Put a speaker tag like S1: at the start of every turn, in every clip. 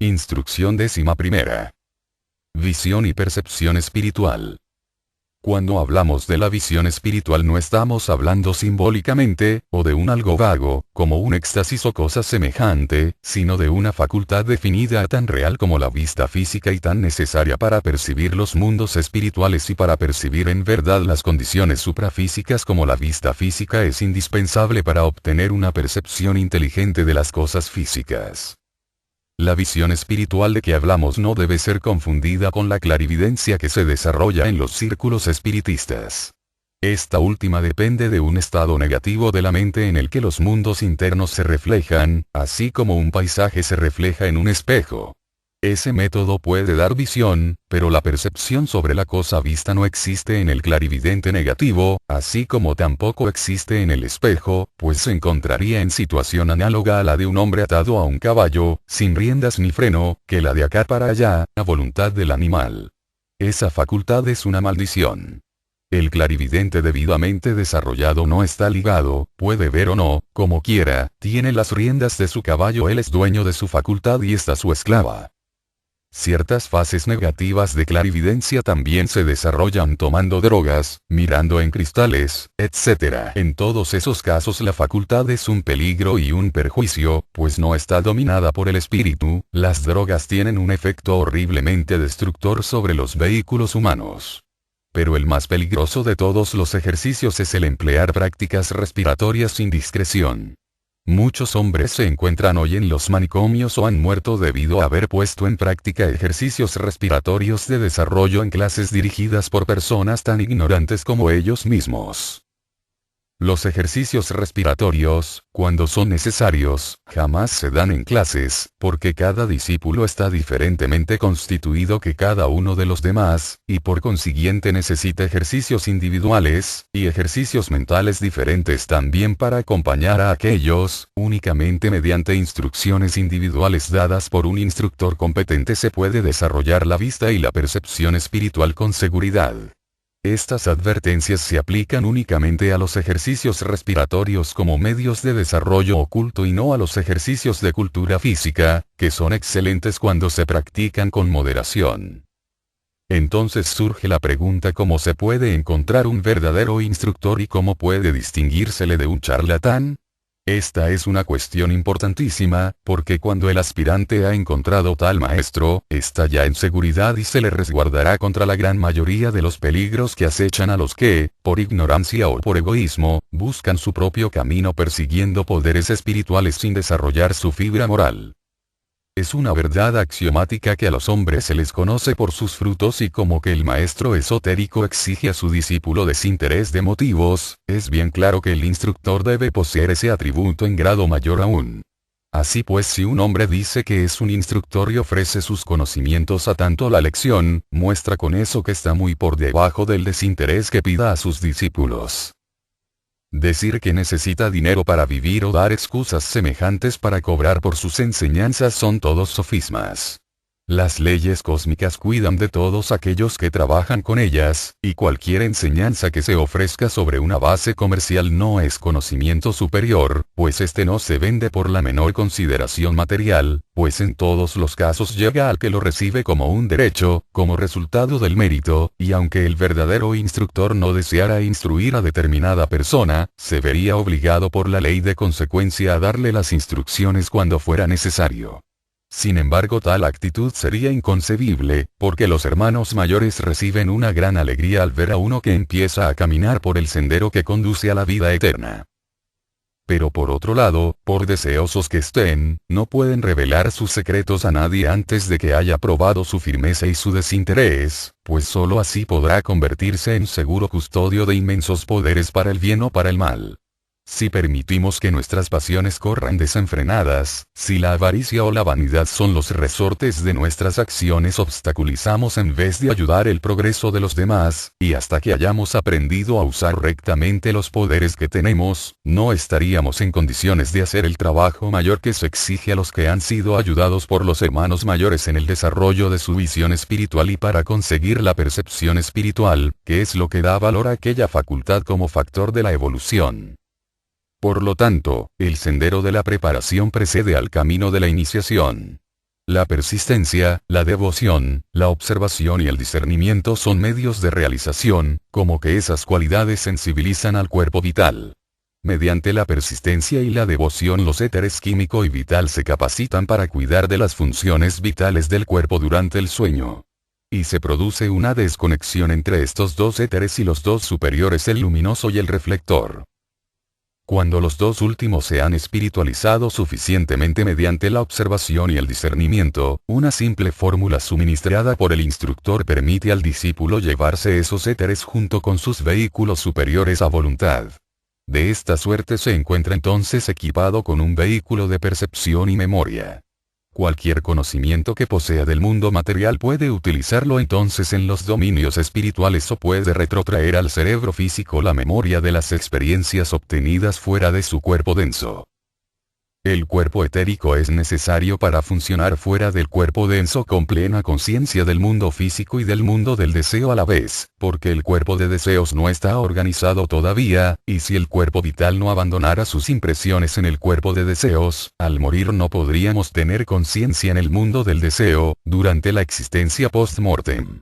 S1: Instrucción 11. Visión y percepción espiritual. Cuando hablamos de la visión espiritual no estamos hablando simbólicamente, o de un algo vago, como un éxtasis o cosa semejante, sino de una facultad definida tan real como la vista física y tan necesaria para percibir los mundos espirituales y para percibir en verdad las condiciones suprafísicas como la vista física es indispensable para obtener una percepción inteligente de las cosas físicas. La visión espiritual de que hablamos no debe ser confundida con la clarividencia que se desarrolla en los círculos espiritistas. Esta última depende de un estado negativo de la mente en el que los mundos internos se reflejan, así como un paisaje se refleja en un espejo. Ese método puede dar visión, pero la percepción sobre la cosa vista no existe en el clarividente negativo, así como tampoco existe en el espejo, pues se encontraría en situación análoga a la de un hombre atado a un caballo, sin riendas ni freno, que la de acá para allá, a voluntad del animal. Esa facultad es una maldición. El clarividente debidamente desarrollado no está ligado, puede ver o no, como quiera, tiene las riendas de su caballo, él es dueño de su facultad y está su esclava. Ciertas fases negativas de clarividencia también se desarrollan tomando drogas, mirando en cristales, etc. En todos esos casos la facultad es un peligro y un perjuicio, pues no está dominada por el espíritu. Las drogas tienen un efecto horriblemente destructor sobre los vehículos humanos. Pero el más peligroso de todos los ejercicios es el emplear prácticas respiratorias sin discreción. Muchos hombres se encuentran hoy en los manicomios o han muerto debido a haber puesto en práctica ejercicios respiratorios de desarrollo en clases dirigidas por personas tan ignorantes como ellos mismos. Los ejercicios respiratorios, cuando son necesarios, jamás se dan en clases, porque cada discípulo está diferentemente constituido que cada uno de los demás, y por consiguiente necesita ejercicios individuales, y ejercicios mentales diferentes también para acompañar a aquellos. Únicamente mediante instrucciones individuales dadas por un instructor competente se puede desarrollar la vista y la percepción espiritual con seguridad. Estas advertencias se aplican únicamente a los ejercicios respiratorios como medios de desarrollo oculto y no a los ejercicios de cultura física, que son excelentes cuando se practican con moderación. Entonces surge la pregunta: ¿cómo se puede encontrar un verdadero instructor y cómo puede distinguírsele de un charlatán? Esta es una cuestión importantísima, porque cuando el aspirante ha encontrado tal maestro, está ya en seguridad y se le resguardará contra la gran mayoría de los peligros que acechan a los que, por ignorancia o por egoísmo, buscan su propio camino persiguiendo poderes espirituales sin desarrollar su fibra moral. Es una verdad axiomática que a los hombres se les conoce por sus frutos, y como que el maestro esotérico exige a su discípulo desinterés de motivos, es bien claro que el instructor debe poseer ese atributo en grado mayor aún. Así pues, si un hombre dice que es un instructor y ofrece sus conocimientos a tanto la lección, muestra con eso que está muy por debajo del desinterés que pida a sus discípulos. Decir que necesita dinero para vivir o dar excusas semejantes para cobrar por sus enseñanzas son todos sofismas. Las leyes cósmicas cuidan de todos aquellos que trabajan con ellas, y cualquier enseñanza que se ofrezca sobre una base comercial no es conocimiento superior, pues este no se vende por la menor consideración material, pues en todos los casos llega al que lo recibe como un derecho, como resultado del mérito, y aunque el verdadero instructor no deseara instruir a determinada persona, se vería obligado por la ley de consecuencia a darle las instrucciones cuando fuera necesario. Sin embargo, tal actitud sería inconcebible, porque los hermanos mayores reciben una gran alegría al ver a uno que empieza a caminar por el sendero que conduce a la vida eterna. Pero por otro lado, por deseosos que estén, no pueden revelar sus secretos a nadie antes de que haya probado su firmeza y su desinterés, pues sólo así podrá convertirse en seguro custodio de inmensos poderes para el bien o para el mal. Si permitimos que nuestras pasiones corran desenfrenadas, si la avaricia o la vanidad son los resortes de nuestras acciones, obstaculizamos en vez de ayudar el progreso de los demás, y hasta que hayamos aprendido a usar rectamente los poderes que tenemos, no estaríamos en condiciones de hacer el trabajo mayor que se exige a los que han sido ayudados por los hermanos mayores en el desarrollo de su visión espiritual y para conseguir la percepción espiritual, que es lo que da valor a aquella facultad como factor de la evolución. Por lo tanto, el sendero de la preparación precede al camino de la iniciación. La persistencia, la devoción, la observación y el discernimiento son medios de realización, como que esas cualidades sensibilizan al cuerpo vital. Mediante la persistencia y la devoción los éteres químico y vital se capacitan para cuidar de las funciones vitales del cuerpo durante el sueño. Y se produce una desconexión entre estos dos éteres y los dos superiores, el luminoso y el reflector. Cuando los dos últimos se han espiritualizado suficientemente mediante la observación y el discernimiento, una simple fórmula suministrada por el instructor permite al discípulo llevarse esos éteres junto con sus vehículos superiores a voluntad. De esta suerte se encuentra entonces equipado con un vehículo de percepción y memoria. Cualquier conocimiento que posea del mundo material puede utilizarlo entonces en los dominios espirituales o puede retrotraer al cerebro físico la memoria de las experiencias obtenidas fuera de su cuerpo denso. El cuerpo etérico es necesario para funcionar fuera del cuerpo denso con plena conciencia del mundo físico y del mundo del deseo a la vez, porque el cuerpo de deseos no está organizado todavía, y si el cuerpo vital no abandonara sus impresiones en el cuerpo de deseos, al morir no podríamos tener conciencia en el mundo del deseo, durante la existencia post-mortem.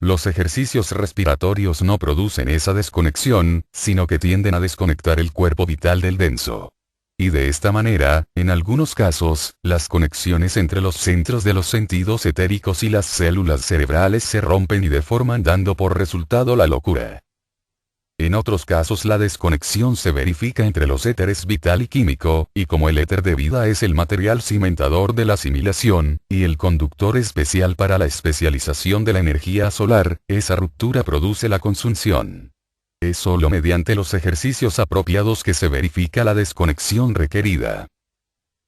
S1: Los ejercicios respiratorios no producen esa desconexión, sino que tienden a desconectar el cuerpo vital del denso. Y de esta manera, en algunos casos, las conexiones entre los centros de los sentidos etéricos y las células cerebrales se rompen y deforman dando por resultado la locura. En otros casos la desconexión se verifica entre los éteres vital y químico, y como el éter de vida es el material cimentador de la asimilación, y el conductor especial para la especialización de la energía solar, esa ruptura produce la consunción. Es solo mediante los ejercicios apropiados que se verifica la desconexión requerida.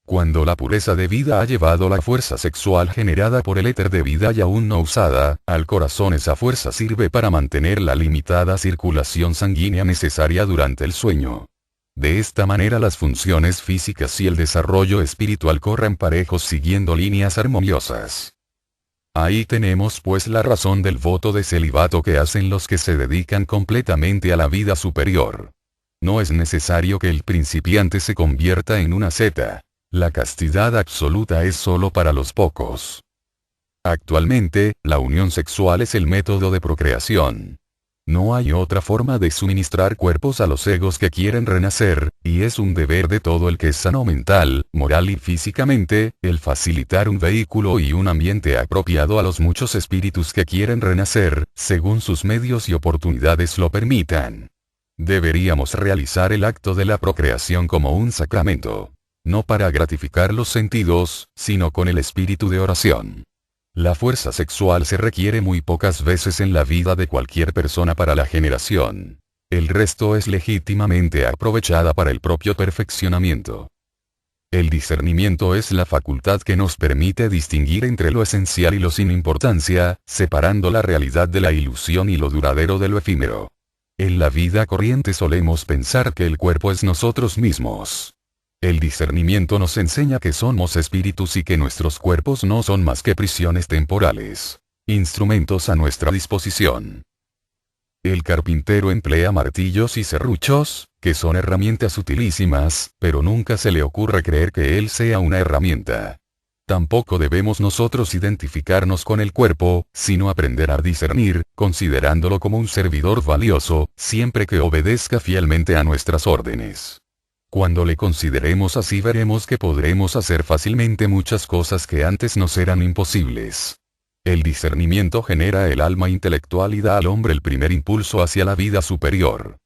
S1: Cuando la pureza de vida ha llevado la fuerza sexual generada por el éter de vida y aún no usada, al corazón esa fuerza sirve para mantener la limitada circulación sanguínea necesaria durante el sueño. De esta manera las funciones físicas y el desarrollo espiritual corren parejos siguiendo líneas armoniosas. Ahí tenemos pues la razón del voto de celibato que hacen los que se dedican completamente a la vida superior. No es necesario que el principiante se convierta en una asceta. La castidad absoluta es solo para los pocos. Actualmente, la unión sexual es el método de procreación. No hay otra forma de suministrar cuerpos a los egos que quieren renacer, y es un deber de todo el que es sano mental, moral y físicamente, el facilitar un vehículo y un ambiente apropiado a los muchos espíritus que quieren renacer, según sus medios y oportunidades lo permitan. Deberíamos realizar el acto de la procreación como un sacramento. No para gratificar los sentidos, sino con el espíritu de oración. La fuerza sexual se requiere muy pocas veces en la vida de cualquier persona para la generación. El resto es legítimamente aprovechada para el propio perfeccionamiento. El discernimiento es la facultad que nos permite distinguir entre lo esencial y lo sin importancia, separando la realidad de la ilusión y lo duradero de lo efímero. En la vida corriente solemos pensar que el cuerpo es nosotros mismos. El discernimiento nos enseña que somos espíritus y que nuestros cuerpos no son más que prisiones temporales, instrumentos a nuestra disposición. El carpintero emplea martillos y serruchos, que son herramientas utilísimas, pero nunca se le ocurre creer que él sea una herramienta. Tampoco debemos nosotros identificarnos con el cuerpo, sino aprender a discernir, considerándolo como un servidor valioso, siempre que obedezca fielmente a nuestras órdenes. Cuando le consideremos así veremos que podremos hacer fácilmente muchas cosas que antes nos eran imposibles. El discernimiento genera el alma intelectual y da al hombre el primer impulso hacia la vida superior.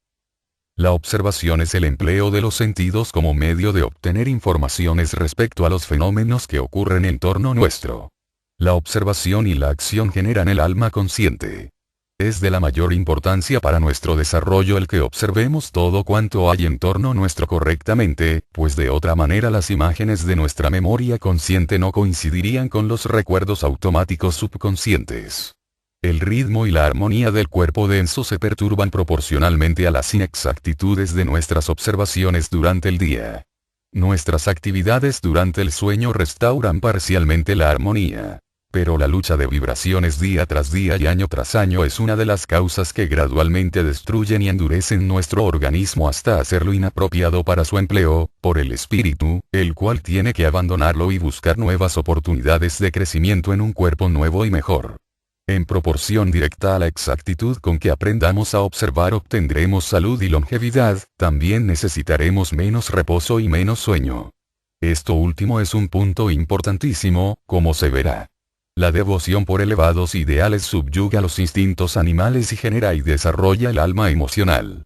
S1: La observación es el empleo de los sentidos como medio de obtener informaciones respecto a los fenómenos que ocurren en torno nuestro. La observación y la acción generan el alma consciente. Es de la mayor importancia para nuestro desarrollo el que observemos todo cuanto hay en torno nuestro correctamente, pues de otra manera las imágenes de nuestra memoria consciente no coincidirían con los recuerdos automáticos subconscientes. El ritmo y la armonía del cuerpo denso se perturban proporcionalmente a las inexactitudes de nuestras observaciones durante el día. Nuestras actividades durante el sueño restauran parcialmente la armonía. pero la lucha de vibraciones día tras día y año tras año es una de las causas que gradualmente destruyen y endurecen nuestro organismo hasta hacerlo inapropiado para su empleo, por el espíritu, el cual tiene que abandonarlo y buscar nuevas oportunidades de crecimiento en un cuerpo nuevo y mejor. En proporción directa a la exactitud con que aprendamos a observar obtendremos salud y longevidad, también necesitaremos menos reposo y menos sueño. Esto último es un punto importantísimo, como se verá. La devoción por elevados ideales subyuga los instintos animales y genera y desarrolla el alma emocional.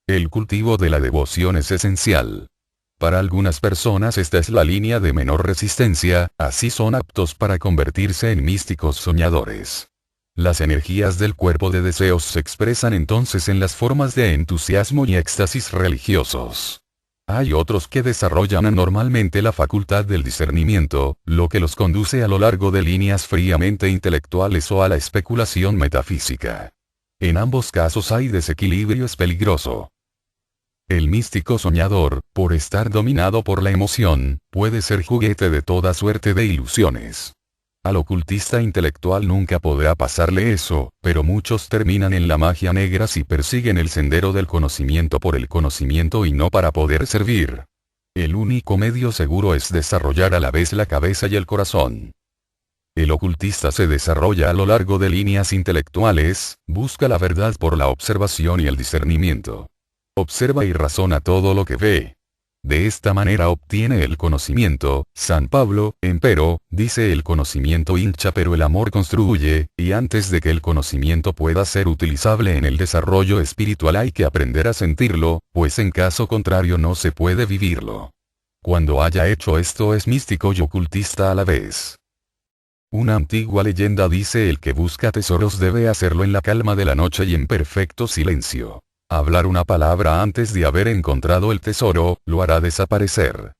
S1: El cultivo de la devoción es esencial. Para algunas personas esta es la línea de menor resistencia, así son aptos para convertirse en místicos soñadores. Las energías del cuerpo de deseos se expresan entonces en las formas de entusiasmo y éxtasis religiosos. Hay otros que desarrollan anormalmente la facultad del discernimiento, lo que los conduce a lo largo de líneas fríamente intelectuales o a la especulación metafísica. En ambos casos hay desequilibrio es peligroso. El místico soñador, por estar dominado por la emoción, puede ser juguete de toda suerte de ilusiones. Al ocultista intelectual nunca podrá pasarle eso, pero muchos terminan en la magia negra si persiguen el sendero del conocimiento por el conocimiento y no para poder servir. El único medio seguro es desarrollar a la vez la cabeza y el corazón. El ocultista se desarrolla a lo largo de líneas intelectuales, busca la verdad por la observación y el discernimiento. Observa y razona todo lo que ve. De esta manera obtiene el conocimiento. San Pablo, empero, dice el conocimiento hincha pero el amor construye, y antes de que el conocimiento pueda ser utilizable en el desarrollo espiritual hay que aprender a sentirlo, pues en caso contrario no se puede vivirlo. Cuando haya hecho esto es místico y ocultista a la vez. Una antigua leyenda dice el que busca tesoros debe hacerlo en la calma de la noche y en perfecto silencio. Hablar una palabra antes de haber encontrado el tesoro, lo hará desaparecer.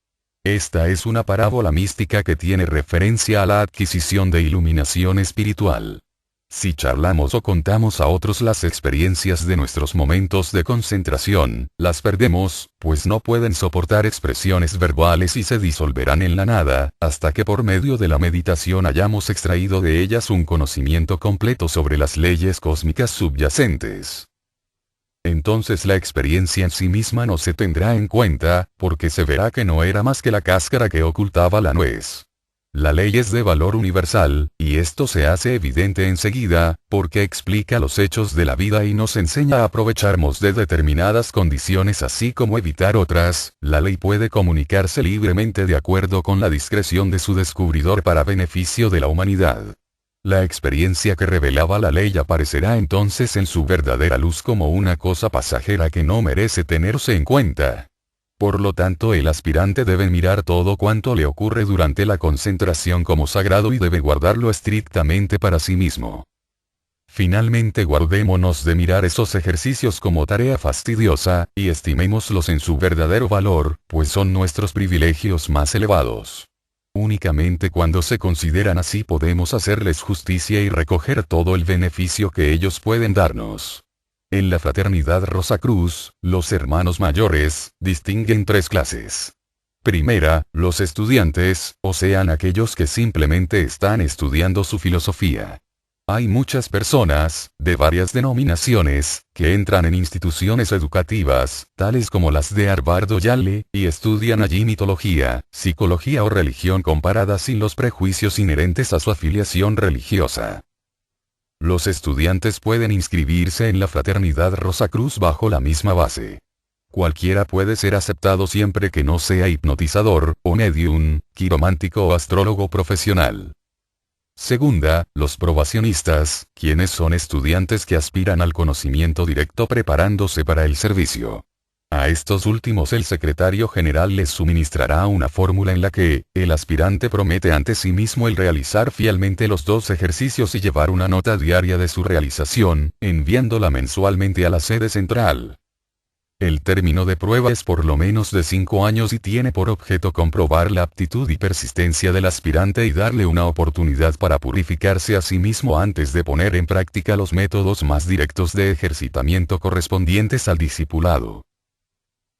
S1: Esta es una parábola mística que tiene referencia a la adquisición de iluminación espiritual. Si charlamos o contamos a otros las experiencias de nuestros momentos de concentración, las perdemos, pues no pueden soportar expresiones verbales y se disolverán en la nada, hasta que por medio de la meditación hayamos extraído de ellas un conocimiento completo sobre las leyes cósmicas subyacentes. Entonces la experiencia en sí misma no se tendrá en cuenta, porque se verá que no era más que la cáscara que ocultaba la nuez. La ley es de valor universal, y esto se hace evidente enseguida, porque explica los hechos de la vida y nos enseña a aprovecharnos de determinadas condiciones así como evitar otras. La ley puede comunicarse libremente de acuerdo con la discreción de su descubridor para beneficio de la humanidad. La experiencia que revelaba la ley aparecerá entonces en su verdadera luz como una cosa pasajera que no merece tenerse en cuenta. Por lo tanto, el aspirante debe mirar todo cuanto le ocurre durante la concentración como sagrado y debe guardarlo estrictamente para sí mismo. Finalmente, guardémonos de mirar esos ejercicios como tarea fastidiosa, y estimémoslos en su verdadero valor, pues son nuestros privilegios más elevados. Únicamente cuando se consideran así podemos hacerles justicia y recoger todo el beneficio que ellos pueden darnos. En la fraternidad Rosacruz, los hermanos mayores distinguen tres clases. Primera, los estudiantes, o sean aquellos que simplemente están estudiando su filosofía. Hay muchas personas, de varias denominaciones, que entran en instituciones educativas, tales como las de Harvard o Yale, y estudian allí mitología, psicología o religión comparada sin los prejuicios inherentes a su afiliación religiosa. Los estudiantes pueden inscribirse en la fraternidad Rosacruz bajo la misma base. Cualquiera puede ser aceptado siempre que no sea hipnotizador, o medium, quiromántico o astrólogo profesional. Segunda, los probacionistas, quienes son estudiantes que aspiran al conocimiento directo preparándose para el servicio. A estos últimos el secretario general les suministrará una fórmula en la que, el aspirante promete ante sí mismo el realizar fielmente los 2 ejercicios y llevar una nota diaria de su realización, enviándola mensualmente a la sede central. El término de prueba es por lo menos de 5 años y tiene por objeto comprobar la aptitud y persistencia del aspirante y darle una oportunidad para purificarse a sí mismo antes de poner en práctica los métodos más directos de ejercitamiento correspondientes al discipulado.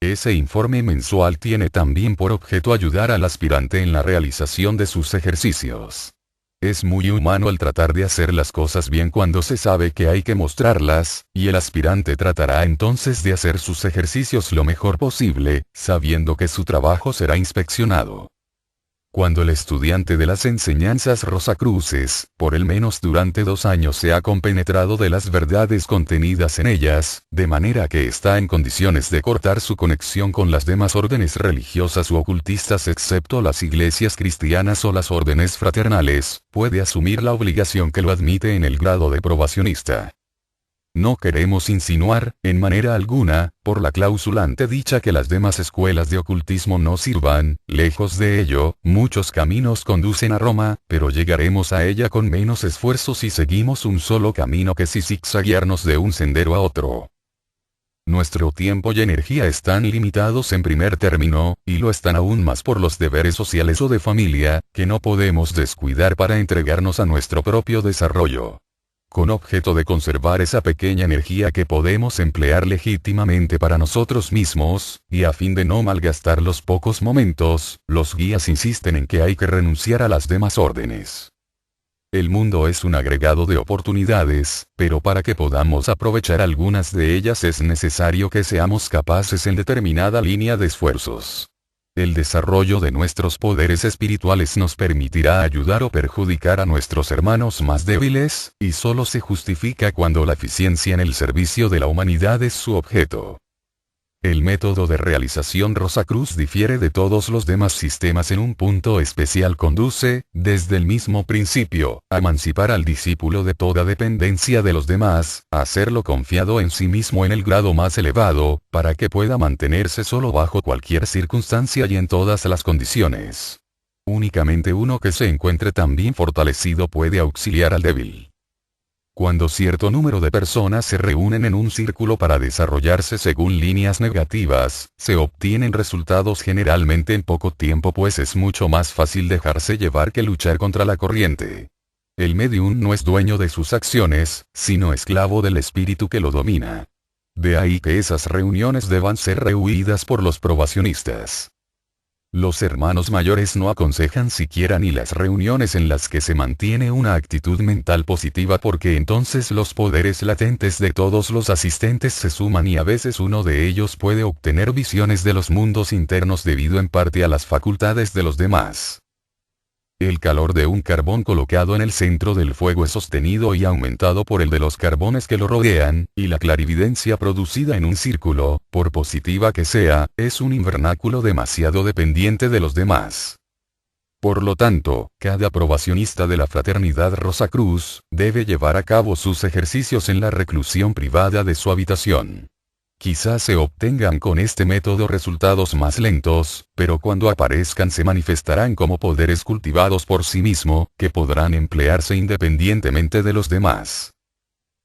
S1: Ese informe mensual tiene también por objeto ayudar al aspirante en la realización de sus ejercicios. Es muy humano el tratar de hacer las cosas bien cuando se sabe que hay que mostrarlas, y el aspirante tratará entonces de hacer sus ejercicios lo mejor posible, sabiendo que su trabajo será inspeccionado. Cuando el estudiante de las enseñanzas rosacruces, por el menos durante 2 años se ha compenetrado de las verdades contenidas en ellas, de manera que está en condiciones de cortar su conexión con las demás órdenes religiosas u ocultistas excepto las iglesias cristianas o las órdenes fraternales, puede asumir la obligación que lo admite en el grado de probacionista. No queremos insinuar, en manera alguna, por la cláusula antedicha que las demás escuelas de ocultismo no sirvan, lejos de ello, muchos caminos conducen a Roma, pero llegaremos a ella con menos esfuerzo si seguimos un solo camino que si zigzaguearnos de un sendero a otro. Nuestro tiempo y energía están limitados en primer término, y lo están aún más por los deberes sociales o de familia, que no podemos descuidar para entregarnos a nuestro propio desarrollo. Con objeto de conservar esa pequeña energía que podemos emplear legítimamente para nosotros mismos, y a fin de no malgastar los pocos momentos, los guías insisten en que hay que renunciar a las demás órdenes. El mundo es un agregado de oportunidades, pero para que podamos aprovechar algunas de ellas es necesario que seamos capaces en determinada línea de esfuerzos. El desarrollo de nuestros poderes espirituales nos permitirá ayudar o perjudicar a nuestros hermanos más débiles, y solo se justifica cuando la eficiencia en el servicio de la humanidad es su objeto. El método de realización Rosacruz difiere de todos los demás sistemas en un punto especial: conduce, desde el mismo principio, a emancipar al discípulo de toda dependencia de los demás, a hacerlo confiado en sí mismo en el grado más elevado, para que pueda mantenerse solo bajo cualquier circunstancia y en todas las condiciones. Únicamente uno que se encuentre tan bien fortalecido puede auxiliar al débil. Cuando cierto número de personas se reúnen en un círculo para desarrollarse según líneas negativas, se obtienen resultados generalmente en poco tiempo, pues es mucho más fácil dejarse llevar que luchar contra la corriente. El medium no es dueño de sus acciones, sino esclavo del espíritu que lo domina. De ahí que esas reuniones deban ser rehuidas por los probacionistas. Los hermanos mayores no aconsejan siquiera ni las reuniones en las que se mantiene una actitud mental positiva, porque entonces los poderes latentes de todos los asistentes se suman y a veces uno de ellos puede obtener visiones de los mundos internos debido en parte a las facultades de los demás. El calor de un carbón colocado en el centro del fuego es sostenido y aumentado por el de los carbones que lo rodean, y la clarividencia producida en un círculo, por positiva que sea, es un invernáculo demasiado dependiente de los demás. Por lo tanto, cada probacionista de la Fraternidad Rosacruz debe llevar a cabo sus ejercicios en la reclusión privada de su habitación. Quizás se obtengan con este método resultados más lentos, pero cuando aparezcan se manifestarán como poderes cultivados por sí mismo, que podrán emplearse independientemente de los demás.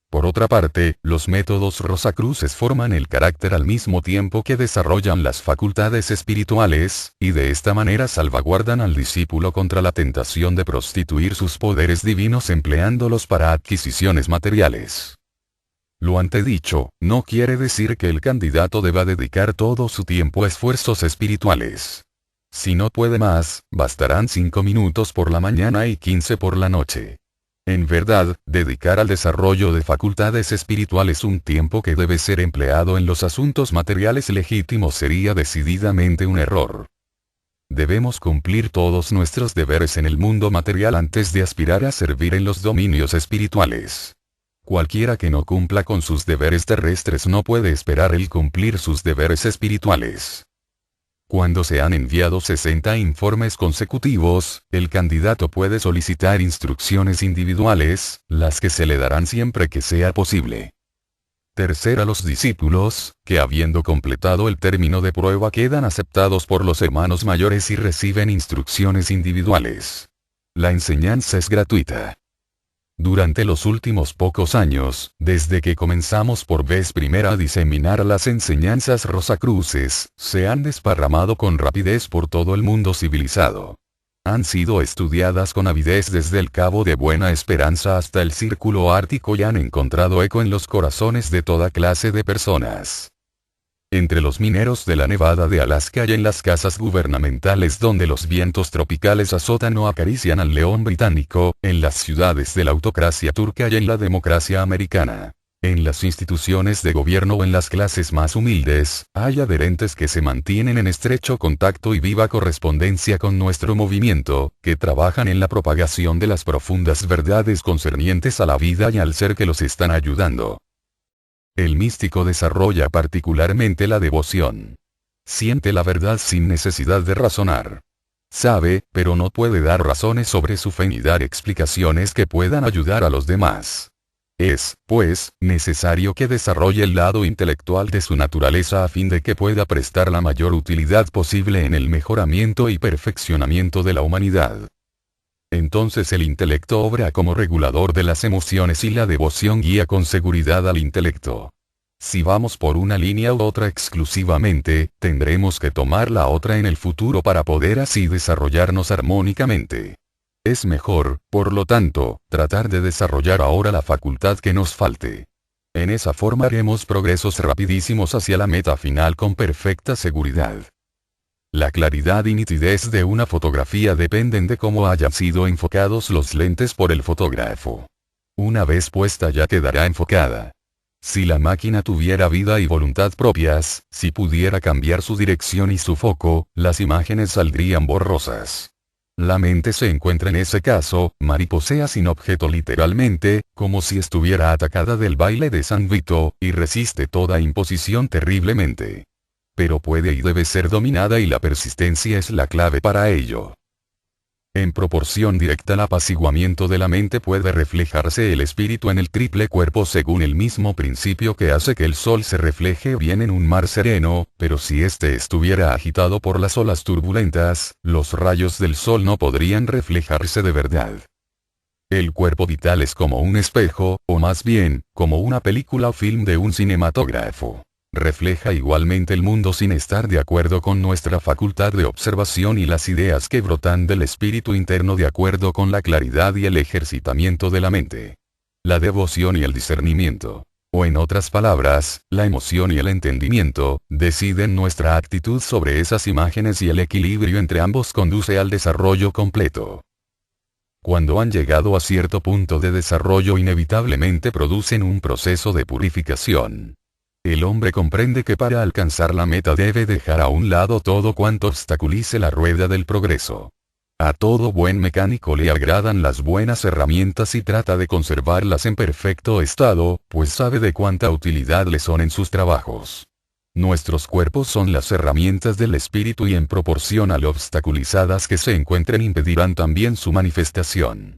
S1: Por otra parte, los métodos rosacruces forman el carácter al mismo tiempo que desarrollan las facultades espirituales, y de esta manera salvaguardan al discípulo contra la tentación de prostituir sus poderes divinos empleándolos para adquisiciones materiales. Lo antedicho, no quiere decir que el candidato deba dedicar todo su tiempo a esfuerzos espirituales. Si no puede más, bastarán 5 minutos por la mañana y 15 por la noche. En verdad, dedicar al desarrollo de facultades espirituales un tiempo que debe ser empleado en los asuntos materiales legítimos sería decididamente un error. Debemos cumplir todos nuestros deberes en el mundo material antes de aspirar a servir en los dominios espirituales. Cualquiera que no cumpla con sus deberes terrestres no puede esperar el cumplir sus deberes espirituales. Cuando se han enviado 60 informes consecutivos, el candidato puede solicitar instrucciones individuales, las que se le darán siempre que sea posible. Tercera, los discípulos, que habiendo completado el término de prueba quedan aceptados por los hermanos mayores y reciben instrucciones individuales. La enseñanza es gratuita. Durante los últimos pocos años, desde que comenzamos por vez primera a diseminar las enseñanzas rosacruces, se han desparramado con rapidez por todo el mundo civilizado. Han sido estudiadas con avidez desde el Cabo de Buena Esperanza hasta el Círculo Ártico y han encontrado eco en los corazones de toda clase de personas. Entre los mineros de la Nevada de Alaska y en las casas gubernamentales donde los vientos tropicales azotan o acarician al león británico, en las ciudades de la autocracia turca y en la democracia americana. En las instituciones de gobierno o en las clases más humildes, hay adherentes que se mantienen en estrecho contacto y viva correspondencia con nuestro movimiento, que trabajan en la propagación de las profundas verdades concernientes a la vida y al ser que los están ayudando. El místico desarrolla particularmente la devoción. Siente la verdad sin necesidad de razonar. Sabe, pero no puede dar razones sobre su fe ni dar explicaciones que puedan ayudar a los demás. Es, pues, necesario que desarrolle el lado intelectual de su naturaleza a fin de que pueda prestar la mayor utilidad posible en el mejoramiento y perfeccionamiento de la humanidad. Entonces el intelecto obra como regulador de las emociones y la devoción guía con seguridad al intelecto. Si vamos por una línea u otra exclusivamente, tendremos que tomar la otra en el futuro para poder así desarrollarnos armónicamente. Es mejor, por lo tanto, tratar de desarrollar ahora la facultad que nos falte. En esa forma haremos progresos rapidísimos hacia la meta final con perfecta seguridad. La claridad y nitidez de una fotografía dependen de cómo hayan sido enfocados los lentes por el fotógrafo. Una vez puesta ya quedará enfocada. Si la máquina tuviera vida y voluntad propias, si pudiera cambiar su dirección y su foco, las imágenes saldrían borrosas. La mente se encuentra en ese caso, mariposea sin objeto literalmente, como si estuviera atacada del baile de San Vito, y resiste toda imposición terriblemente. Pero puede y debe ser dominada y la persistencia es la clave para ello. En proporción directa al apaciguamiento de la mente puede reflejarse el espíritu en el triple cuerpo según el mismo principio que hace que el sol se refleje bien en un mar sereno, pero si éste estuviera agitado por las olas turbulentas, los rayos del sol no podrían reflejarse de verdad. El cuerpo vital es como un espejo, o más bien, como una película o film de un cinematógrafo. Refleja igualmente el mundo sin estar de acuerdo con nuestra facultad de observación y las ideas que brotan del espíritu interno de acuerdo con la claridad y el ejercitamiento de la mente. La devoción y el discernimiento, o en otras palabras, la emoción y el entendimiento, deciden nuestra actitud sobre esas imágenes y el equilibrio entre ambos conduce al desarrollo completo. Cuando han llegado a cierto punto de desarrollo inevitablemente producen un proceso de purificación. El hombre comprende que para alcanzar la meta debe dejar a un lado todo cuanto obstaculice la rueda del progreso. A todo buen mecánico le agradan las buenas herramientas y trata de conservarlas en perfecto estado, pues sabe de cuánta utilidad le son en sus trabajos. Nuestros cuerpos son las herramientas del espíritu y en proporción a lo obstaculizadas que se encuentren impedirán también su manifestación.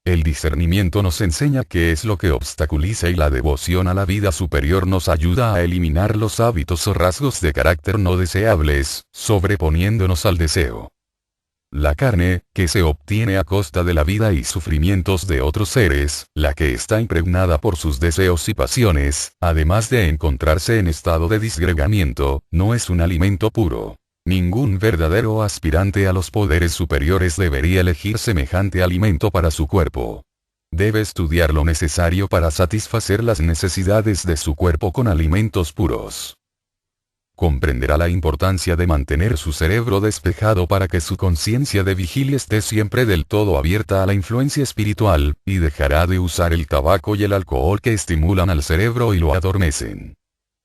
S1: El discernimiento nos enseña qué es lo que obstaculiza y la devoción a la vida superior nos ayuda a eliminar los hábitos o rasgos de carácter no deseables, sobreponiéndonos al deseo. La carne, que se obtiene a costa de la vida y sufrimientos de otros seres, la que está impregnada por sus deseos y pasiones, además de encontrarse en estado de disgregamiento, no es un alimento puro. Ningún verdadero aspirante a los poderes superiores debería elegir semejante alimento para su cuerpo. Debe estudiar lo necesario para satisfacer las necesidades de su cuerpo con alimentos puros. Comprenderá la importancia de mantener su cerebro despejado para que su conciencia de vigilia esté siempre del todo abierta a la influencia espiritual, y dejará de usar el tabaco y el alcohol que estimulan al cerebro y lo adormecen.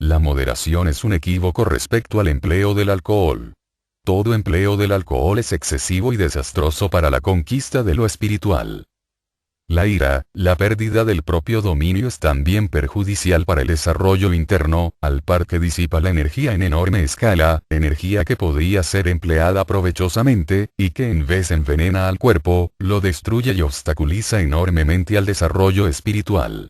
S1: La moderación es un equívoco respecto al empleo del alcohol. Todo empleo del alcohol es excesivo y desastroso para la conquista de lo espiritual. La ira, la pérdida del propio dominio es también perjudicial para el desarrollo interno, al par que disipa la energía en enorme escala, energía que podría ser empleada provechosamente, y que en vez envenena al cuerpo, lo destruye y obstaculiza enormemente al desarrollo espiritual.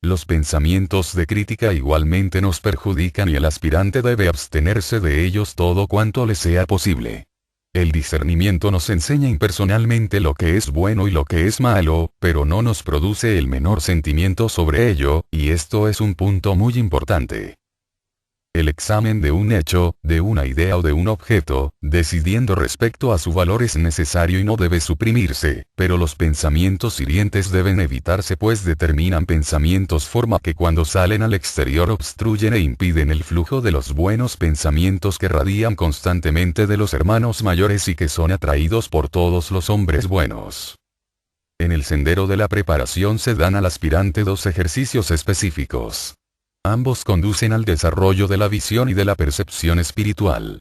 S1: Los pensamientos de crítica igualmente nos perjudican y el aspirante debe abstenerse de ellos todo cuanto le sea posible. El discernimiento nos enseña impersonalmente lo que es bueno y lo que es malo, pero no nos produce el menor sentimiento sobre ello, y esto es un punto muy importante. el examen de un hecho, de una idea o de un objeto, decidiendo respecto a su valor es necesario y no debe suprimirse, pero los pensamientos hirientes deben evitarse pues determinan pensamientos forma que cuando salen al exterior obstruyen e impiden el flujo de los buenos pensamientos que radian constantemente de los hermanos mayores y que son atraídos por todos los hombres buenos. En el sendero de la preparación se dan al aspirante dos ejercicios específicos. Ambos conducen al desarrollo de la visión y de la percepción espiritual.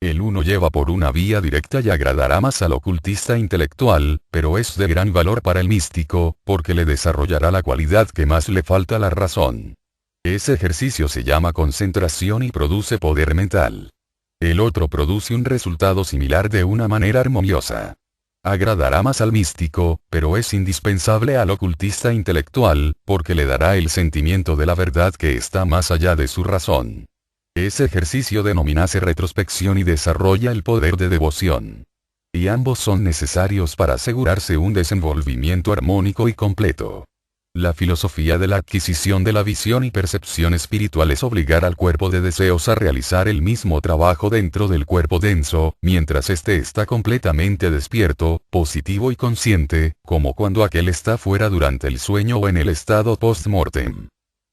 S1: El uno lleva por una vía directa y agradará más al ocultista intelectual, pero es de gran valor para el místico, porque le desarrollará la cualidad que más le falta a la razón. Ese ejercicio se llama concentración y produce poder mental. El otro produce un resultado similar de una manera armoniosa. Agradará más al místico, pero es indispensable al ocultista intelectual, porque le dará el sentimiento de la verdad que está más allá de su razón. Ese ejercicio denomínase retrospección y desarrolla el poder de devoción. Y ambos son necesarios para asegurarse un desenvolvimiento armónico y completo. La filosofía de la adquisición de la visión y percepción espiritual es obligar al cuerpo de deseos a realizar el mismo trabajo dentro del cuerpo denso, mientras éste está completamente despierto, positivo y consciente, como cuando aquel está fuera durante el sueño o en el estado post-mortem.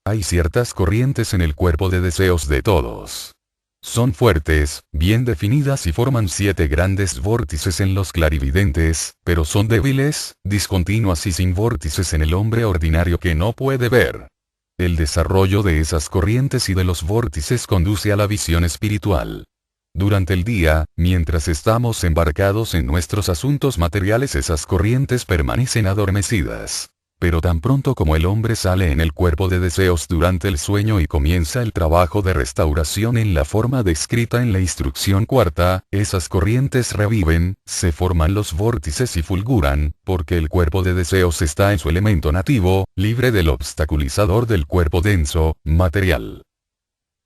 S1: Hay ciertas corrientes en el cuerpo de deseos de todos. Son fuertes, bien definidas y forman 7 grandes vórtices en los clarividentes, pero son débiles, discontinuas y sin vórtices en el hombre ordinario que no puede ver. El desarrollo de esas corrientes y de los vórtices conduce a la visión espiritual. Durante el día, mientras estamos embarcados en nuestros asuntos materiales, esas corrientes permanecen adormecidas. Pero tan pronto como el hombre sale en el cuerpo de deseos durante el sueño y comienza el trabajo de restauración en la forma descrita en la instrucción cuarta, esas corrientes reviven, se forman los vórtices y fulguran, porque el cuerpo de deseos está en su elemento nativo, libre del obstaculizador del cuerpo denso, material.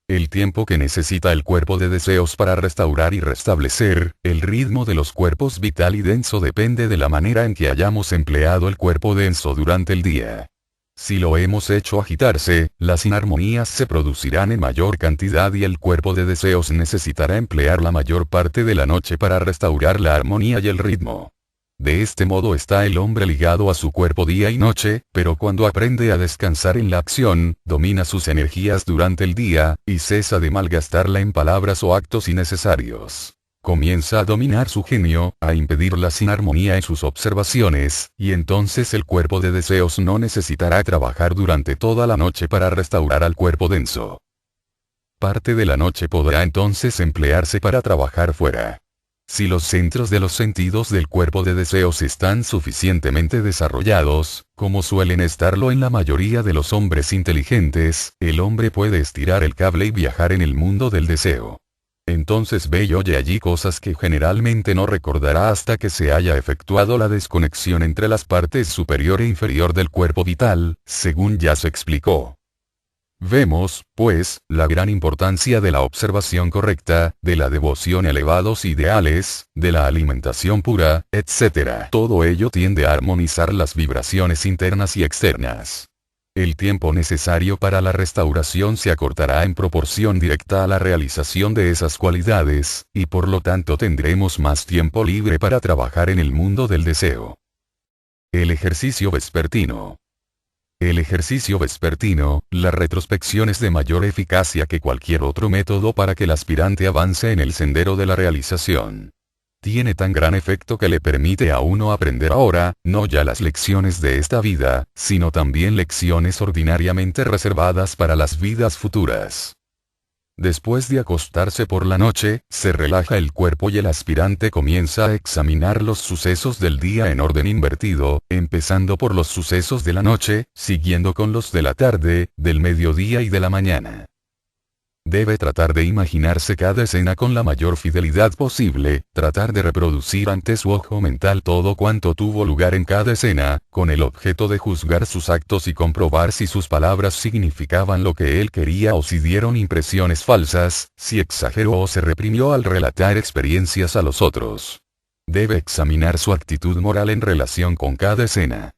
S1: El tiempo que necesita el cuerpo de deseos para restaurar y restablecer el ritmo de los cuerpos vital y denso depende de la manera en que hayamos empleado el cuerpo denso durante el día. Si lo hemos hecho agitarse, las inarmonías se producirán en mayor cantidad y el cuerpo de deseos necesitará emplear la mayor parte de la noche para restaurar la armonía y el ritmo. De este modo está el hombre ligado a su cuerpo día y noche, pero cuando aprende a descansar en la acción, domina sus energías durante el día, y cesa de malgastarla en palabras o actos innecesarios. Comienza a dominar su genio, a impedir la inarmonía en sus observaciones, y entonces el cuerpo de deseos no necesitará trabajar durante toda la noche para restaurar al cuerpo denso. Parte de la noche podrá entonces emplearse para trabajar fuera. Si los centros de los sentidos del cuerpo de deseos están suficientemente desarrollados, como suelen estarlo en la mayoría de los hombres inteligentes, el hombre puede estirar el cable y viajar en el mundo del deseo. Entonces ve y oye allí cosas que generalmente no recordará hasta que se haya efectuado la desconexión entre las partes superior e inferior del cuerpo vital, según ya se explicó. Vemos, pues, la gran importancia de la observación correcta, de la devoción a elevados ideales, de la alimentación pura, etc. Todo ello tiende a armonizar las vibraciones internas y externas. El tiempo necesario para la restauración se acortará en proporción directa a la realización de esas cualidades, y por lo tanto tendremos más tiempo libre para trabajar en el mundo del deseo. El ejercicio vespertino. El ejercicio vespertino, la retrospección es de mayor eficacia que cualquier otro método para que el aspirante avance en el sendero de la realización. Tiene tan gran efecto que le permite a uno aprender ahora, no ya las lecciones de esta vida, sino también lecciones ordinariamente reservadas para las vidas futuras. Después de acostarse por la noche, se relaja el cuerpo y el aspirante comienza a examinar los sucesos del día en orden invertido, empezando por los sucesos de la noche, siguiendo con los de la tarde, del mediodía y de la mañana. Debe tratar de imaginarse cada escena con la mayor fidelidad posible, tratar de reproducir ante su ojo mental todo cuanto tuvo lugar en cada escena, con el objeto de juzgar sus actos y comprobar si sus palabras significaban lo que él quería o si dieron impresiones falsas, si exageró o se reprimió al relatar experiencias a los otros. Debe examinar su actitud moral en relación con cada escena.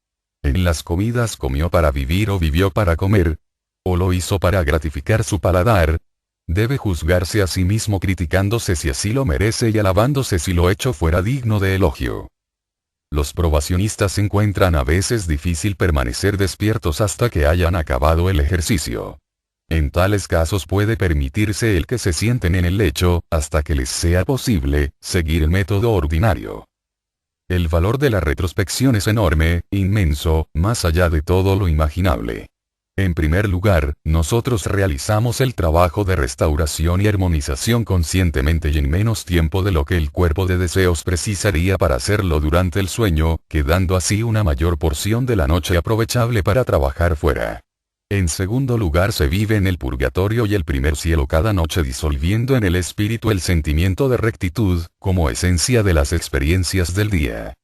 S1: En las comidas comió para vivir o vivió para comer, o lo hizo para gratificar su paladar, Debe juzgarse a sí mismo criticándose si así lo merece y alabándose si lo hecho fuera digno de elogio. Los probacionistas encuentran a veces difícil permanecer despiertos hasta que hayan acabado el ejercicio. En tales casos puede permitirse el que se sienten en el lecho, hasta que les sea posible, seguir el método ordinario. El valor de la retrospección es enorme, inmenso, más allá de todo lo imaginable. En primer lugar, nosotros realizamos el trabajo de restauración y armonización conscientemente y en menos tiempo de lo que el cuerpo de deseos precisaría para hacerlo durante el sueño, quedando así una mayor porción de la noche aprovechable para trabajar fuera. En segundo lugar, se vive en el purgatorio y el primer cielo cada noche disolviendo en el espíritu el sentimiento de rectitud, como esencia de las experiencias del día.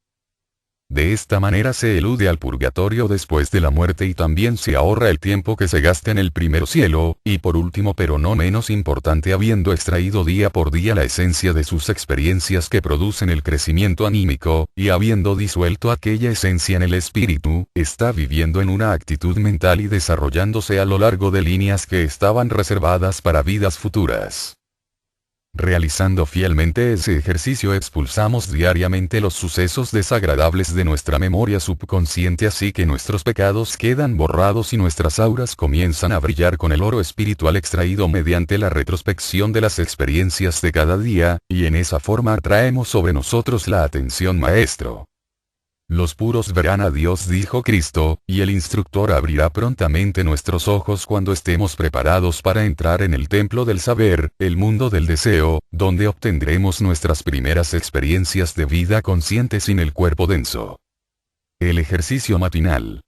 S1: De esta manera se elude al purgatorio después de la muerte y también se ahorra el tiempo que se gasta en el primer cielo, y por último pero no menos importante, habiendo extraído día por día la esencia de sus experiencias que producen el crecimiento anímico, y habiendo disuelto aquella esencia en el espíritu, está viviendo en una actitud mental y desarrollándose a lo largo de líneas que estaban reservadas para vidas futuras. Realizando fielmente ese ejercicio expulsamos diariamente los sucesos desagradables de nuestra memoria subconsciente, así que nuestros pecados quedan borrados y nuestras auras comienzan a brillar con el oro espiritual extraído mediante la retrospección de las experiencias de cada día, y en esa forma atraemos sobre nosotros la atención maestro. Los puros verán a Dios, dijo Cristo, y el instructor abrirá prontamente nuestros ojos cuando estemos preparados para entrar en el templo del saber, el mundo del deseo, donde obtendremos nuestras primeras experiencias de vida consciente sin el cuerpo denso. El ejercicio matinal.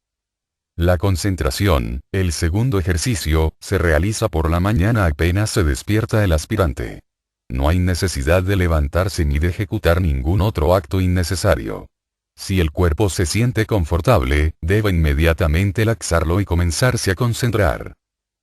S1: La concentración, el segundo ejercicio, se realiza por la mañana apenas se despierta el aspirante. No hay necesidad de levantarse ni de ejecutar ningún otro acto innecesario. Si el cuerpo se siente confortable, debe inmediatamente laxarlo y comenzarse a concentrar.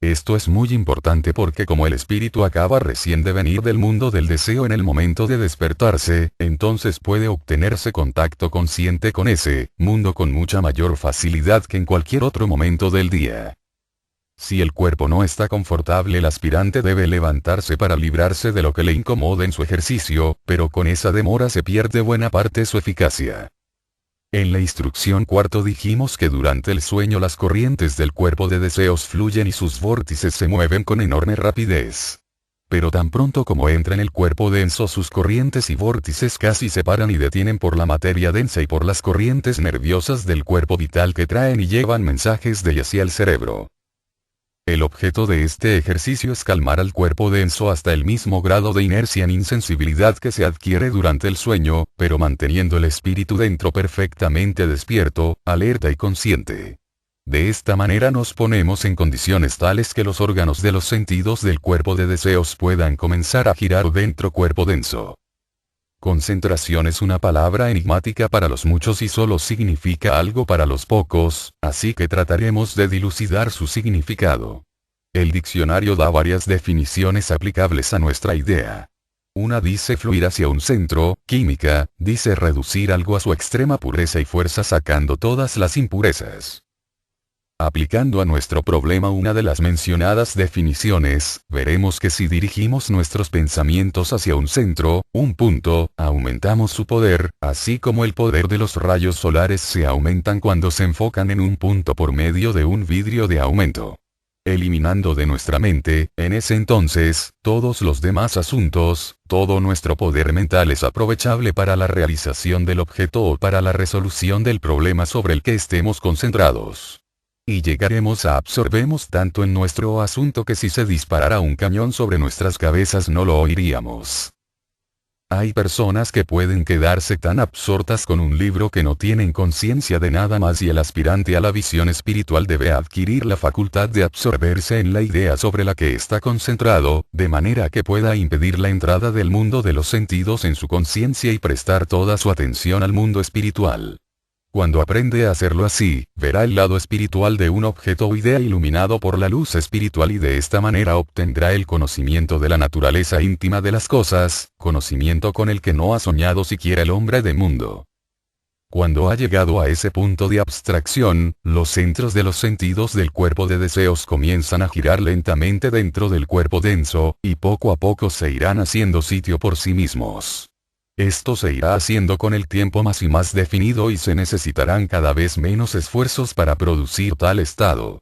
S1: Esto es muy importante porque como el espíritu acaba recién de venir del mundo del deseo en el momento de despertarse, entonces puede obtenerse contacto consciente con ese mundo con mucha mayor facilidad que en cualquier otro momento del día. Si el cuerpo no está confortable, el aspirante debe levantarse para librarse de lo que le incomode en su ejercicio, pero con esa demora se pierde buena parte de su eficacia. En la instrucción cuarto dijimos que durante el sueño las corrientes del cuerpo de deseos fluyen y sus vórtices se mueven con enorme rapidez. Pero tan pronto como entra en el cuerpo denso, sus corrientes y vórtices casi se paran y detienen por la materia densa y por las corrientes nerviosas del cuerpo vital que traen y llevan mensajes de y hacia el cerebro. El objeto de este ejercicio es calmar al cuerpo denso hasta el mismo grado de inercia en insensibilidad que se adquiere durante el sueño, pero manteniendo el espíritu dentro perfectamente despierto, alerta y consciente. De esta manera nos ponemos en condiciones tales que los órganos de los sentidos del cuerpo de deseos puedan comenzar a girar dentro cuerpo denso. Concentración es una palabra enigmática para los muchos y solo significa algo para los pocos, así que trataremos de dilucidar su significado. El diccionario da varias definiciones aplicables a nuestra idea. Una dice fluir hacia un centro, química, dice reducir algo a su extrema pureza y fuerza sacando todas las impurezas. Aplicando a nuestro problema una de las mencionadas definiciones, veremos que si dirigimos nuestros pensamientos hacia un centro, un punto, aumentamos su poder, así como el poder de los rayos solares se aumentan cuando se enfocan en un punto por medio de un vidrio de aumento. Eliminando de nuestra mente, en ese entonces, todos los demás asuntos, todo nuestro poder mental es aprovechable para la realización del objeto o para la resolución del problema sobre el que estemos concentrados. Y llegaremos a absorbemos tanto en nuestro asunto que si se disparara un cañón sobre nuestras cabezas no lo oiríamos. Hay personas que pueden quedarse tan absortas con un libro que no tienen conciencia de nada más y el aspirante a la visión espiritual debe adquirir la facultad de absorberse en la idea sobre la que está concentrado, de manera que pueda impedir la entrada del mundo de los sentidos en su conciencia y prestar toda su atención al mundo espiritual. Cuando aprende a hacerlo así, verá el lado espiritual de un objeto o idea iluminado por la luz espiritual y de esta manera obtendrá el conocimiento de la naturaleza íntima de las cosas, conocimiento con el que no ha soñado siquiera el hombre de mundo. Cuando ha llegado a ese punto de abstracción, los centros de los sentidos del cuerpo de deseos comienzan a girar lentamente dentro del cuerpo denso, y poco a poco se irán haciendo sitio por sí mismos. Esto se irá haciendo con el tiempo más y más definido y se necesitarán cada vez menos esfuerzos para producir tal estado.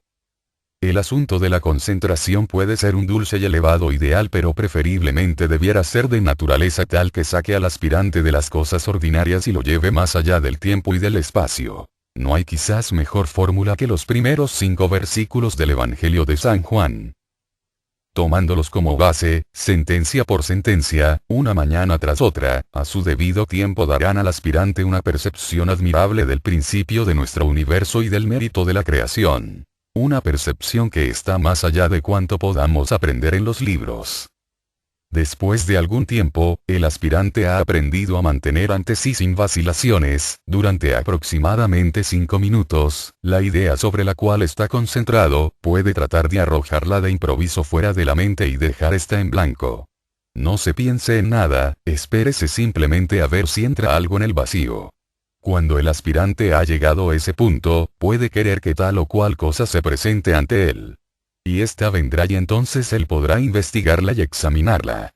S1: El asunto de la concentración puede ser un dulce y elevado ideal, pero preferiblemente debiera ser de naturaleza tal que saque al aspirante de las cosas ordinarias y lo lleve más allá del tiempo y del espacio. No hay quizás mejor fórmula que los primeros 5 versículos del Evangelio de San Juan. Tomándolos como base, sentencia por sentencia, una mañana tras otra, a su debido tiempo darán al aspirante una percepción admirable del principio de nuestro universo y del mérito de la creación. Una percepción que está más allá de cuanto podamos aprender en los libros. Después de algún tiempo, el aspirante ha aprendido a mantener ante sí sin vacilaciones, durante aproximadamente 5 minutos, la idea sobre la cual está concentrado, puede tratar de arrojarla de improviso fuera de la mente y dejar esta en blanco. No se piense en nada, espérese simplemente a ver si entra algo en el vacío. Cuando el aspirante ha llegado a ese punto, puede querer que tal o cual cosa se presente ante él. Y ésta vendrá y entonces él podrá investigarla y examinarla.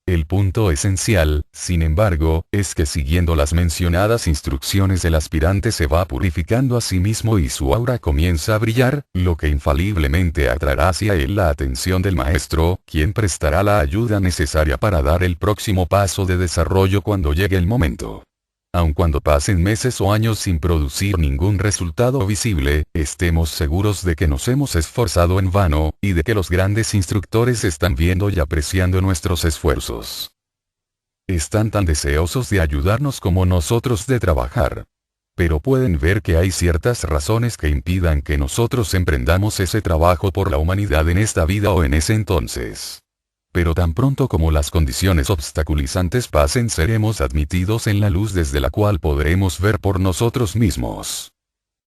S1: El punto esencial, sin embargo, es que siguiendo las mencionadas instrucciones el aspirante se va purificando a sí mismo y su aura comienza a brillar, lo que infaliblemente atraerá hacia él la atención del maestro, quien prestará la ayuda necesaria para dar el próximo paso de desarrollo cuando llegue el momento. Aun cuando pasen meses o años sin producir ningún resultado visible, estemos seguros de que nos hemos esforzado en vano, y de que los grandes instructores están viendo y apreciando nuestros esfuerzos. Están tan deseosos de ayudarnos como nosotros de trabajar. Pero pueden ver que hay ciertas razones que impidan que nosotros emprendamos ese trabajo por la humanidad en esta vida o en ese entonces. Pero tan pronto como las condiciones obstaculizantes pasen seremos admitidos en la luz desde la cual podremos ver por nosotros mismos.